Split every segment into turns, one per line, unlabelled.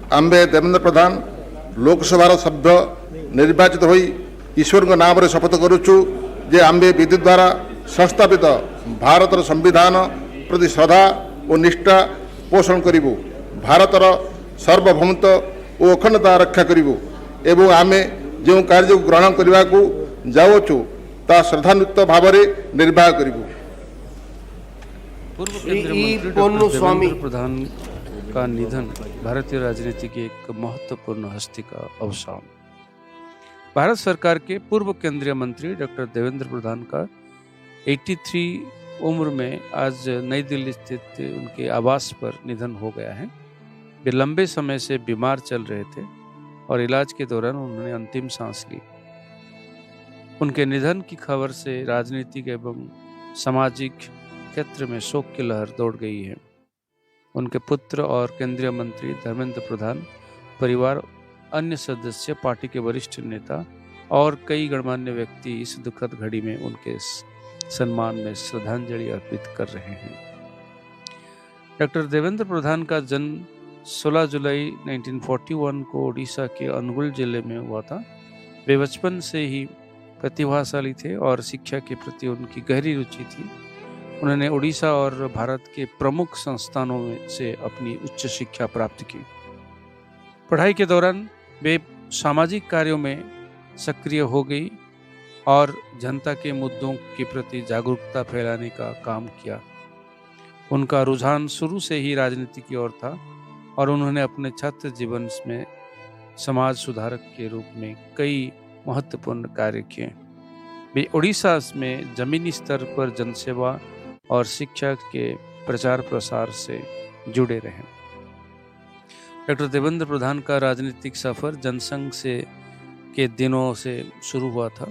आंबे देवेंद्र प्रधान लोकसभा सभ्य निर्वाचित होई ईश्वर नाम रे शपथ करुचु जे आंबे विधि द्वारा संस्थापित भारतर संविधान प्रति श्रद्धा और निष्ठा पोषण करिबु, भारतर सार्वभौमत्व और अखंडता रक्षा करिबु एवं आमे जो कार्य ग्रहण करने को जाऊँ ता श्रद्धान्वित भाव निर्वाह करिबु।
पूर्व केंद्रीय मंत्री डॉक्टर देवेंद्र प्रधान का निधन भारतीय राजनीति की एक महत्वपूर्ण हस्ती का अवसान। भारत सरकार के पूर्व केंद्रीय मंत्री डॉक्टर देवेंद्र प्रधान का 83 उम्र में आज नई दिल्ली स्थित उनके आवास पर निधन हो गया है। वे लंबे समय से बीमार चल रहे थे और इलाज के दौरान उन्होंने अंतिम सांस ली। उनके निधन की खबर से राजनीतिक एवं सामाजिक क्षेत्र में शोक की लहर दौड़ गई है। उनके पुत्र और केंद्रीय मंत्री धर्मेंद्र प्रधान, परिवार, अन्य सदस्य, पार्टी के वरिष्ठ नेता और कई गणमान्य व्यक्ति इस दुखद घड़ी में उनके सम्मान में श्रद्धांजलि अर्पित कर रहे हैं। डॉक्टर देवेंद्र प्रधान का जन्म 16 जुलाई 1941 को उड़ीसा के अनुगुल जिले में हुआ था। वे बचपन से ही प्रतिभाशाली थे और शिक्षा के प्रति उनकी गहरी रुचि थी। उन्होंने उड़ीसा और भारत के प्रमुख संस्थानों में से अपनी उच्च शिक्षा प्राप्त की। पढ़ाई के दौरान वे सामाजिक कार्यों में सक्रिय हो गई और जनता के मुद्दों के प्रति जागरूकता फैलाने का काम किया। उनका रुझान शुरू से ही राजनीति की ओर था और उन्होंने अपने छात्र जीवन में समाज सुधारक के रूप में कई महत्वपूर्ण कार्य किए। वे उड़ीसा में जमीनी स्तर पर जनसेवा और शिक्षा के प्रचार प्रसार से जुड़े रहे। डॉक्टर देवेंद्र प्रधान का राजनीतिक सफर जनसंघ से के दिनों से शुरू हुआ था।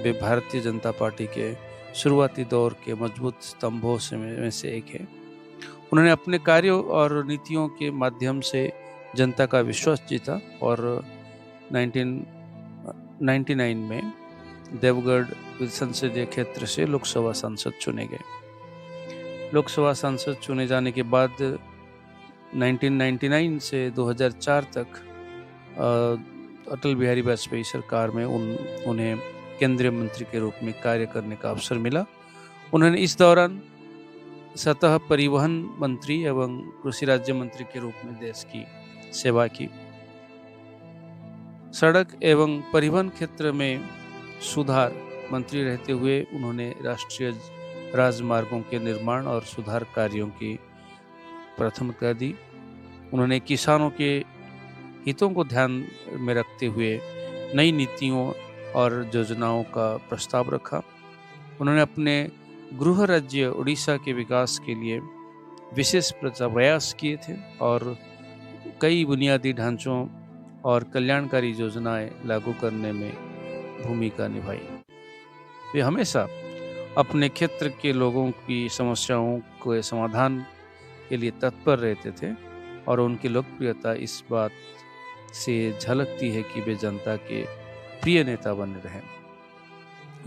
वे भारतीय जनता पार्टी के शुरुआती दौर के मजबूत स्तंभों में से एक है। उन्होंने अपने कार्यों और नीतियों के माध्यम से जनता का विश्वास जीता और 1999 में देवगढ़ संसदीय क्षेत्र से लोकसभा सांसद चुने गए। लोकसभा सांसद चुने जाने के बाद 1999 से 2004 तक अटल बिहारी वाजपेयी सरकार में उन्हें केंद्रीय मंत्री के रूप में कार्य करने का अवसर मिला। उन्होंने इस दौरान सतह परिवहन मंत्री एवं कृषि राज्य मंत्री के रूप में देश की सेवा की। सड़क एवं परिवहन क्षेत्र में सुधार मंत्री रहते हुए उन्होंने राष्ट्रीय राजमार्गों के निर्माण और सुधार कार्यों की प्राथमिकता दी। उन्होंने किसानों के हितों को ध्यान में रखते हुए नई नीतियों और योजनाओं का प्रस्ताव रखा। उन्होंने अपने गृह राज्य उड़ीसा के विकास के लिए विशेष प्रयास किए थे और कई बुनियादी ढांचों और कल्याणकारी योजनाएं लागू करने में भूमिका निभाई। वे हमेशा अपने क्षेत्र के लोगों की समस्याओं के समाधान के लिए तत्पर रहते थे और उनकी लोकप्रियता इस बात से झलकती है कि वे जनता के प्रिय नेता बने रहे।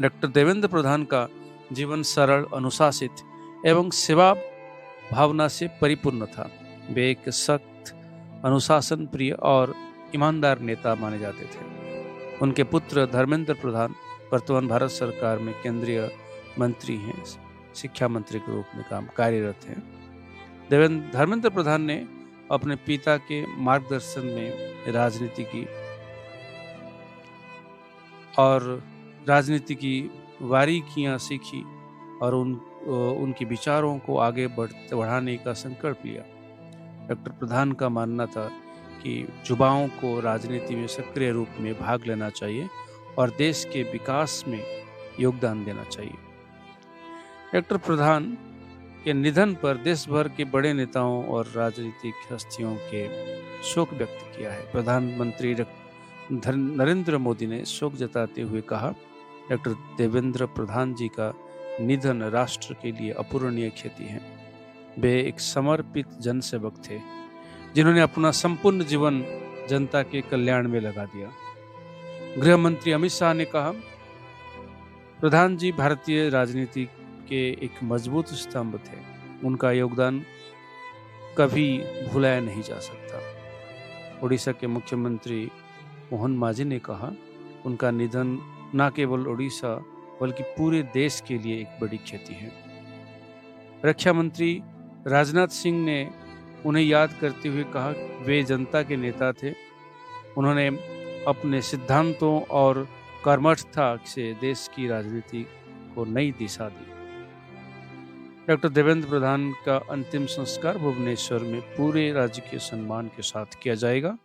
डॉक्टर देवेंद्र प्रधान का जीवन सरल, अनुशासित एवं सेवा भावना से परिपूर्ण था। वे एक सख्त, अनुशासन प्रिय और ईमानदार नेता माने जाते थे। उनके पुत्र धर्मेंद्र प्रधान वर्तमान भारत सरकार में केंद्रीय मंत्री हैं, शिक्षा मंत्री के रूप में कार्यरत हैं। धर्मेंद्र प्रधान ने अपने पिता के मार्गदर्शन में राजनीति की बारीकियां सीखी और उनके विचारों को आगे बढ़ाने का संकल्प लिया। डॉक्टर प्रधान का मानना था कि युवाओं को राजनीति में सक्रिय रूप में भाग लेना चाहिए और देश के विकास में योगदान देना चाहिए। डॉक्टर प्रधान के निधन पर देश भर के बड़े नेताओं और राजनीतिक हस्तियों के शोक व्यक्त किया है। प्रधानमंत्री नरेंद्र मोदी ने शोक जताते हुए कहा, डॉक्टर देवेंद्र प्रधान जी का निधन राष्ट्र के लिए अपूरणीय क्षति है। वे एक समर्पित जनसेवक थे जिन्होंने अपना संपूर्ण जीवन जनता के कल्याण में लगा दिया। गृह मंत्री अमित शाह ने कहा, प्रधान जी भारतीय राजनीति के एक मजबूत स्तंभ थे। उनका योगदान कभी भुलाया नहीं जा सकता। ओडिशा के मुख्यमंत्री मोहन मांझी ने कहा, उनका निधन न केवल ओडिशा बल्कि पूरे देश के लिए एक बड़ी क्षति है। रक्षा मंत्री राजनाथ सिंह ने उन्हें याद करते हुए कहा, वे जनता के नेता थे। उन्होंने अपने सिद्धांतों और कर्मठता से देश की राजनीति को नई दिशा दी। डॉक्टर देवेंद्र प्रधान का अंतिम संस्कार भुवनेश्वर में पूरे राजकीय सम्मान के साथ किया जाएगा।